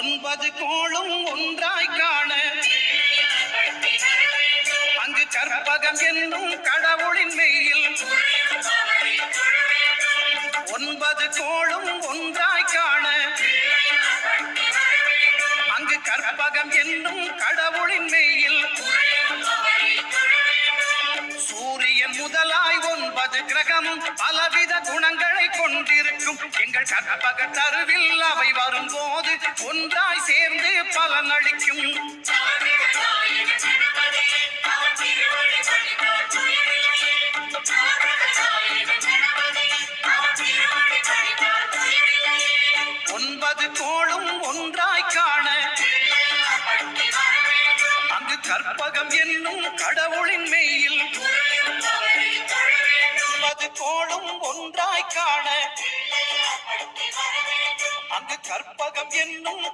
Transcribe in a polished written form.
ஒன்பது கோளும் ஒன்றாய் காண அங்கு கற்பகம் என்னும் கடவுளின் மெய்யில் ஒன்பது கோளும் ஒன்றாய் காண அங்கு கற்பகம் என்னும் கடவுளின் மெய்யில் சூரியன் முதலாய் ஒன்பது கிரகமும் பலவித குணங்களை கொண்டிருக்கும் எங்கள் கற்பக தருவில் அவை வரும்போது ஒன்றாய் சேர்ந்து பலனளிக்கும். ஒன்பது கோளும் ஒன்றாய் காண அங்கு கற்பகம் என்னும் கடவுளின் மெய்யில் ஒன்பது கோளும் ஒன்றாய் காண அங்கு கற்பகம் என்னும்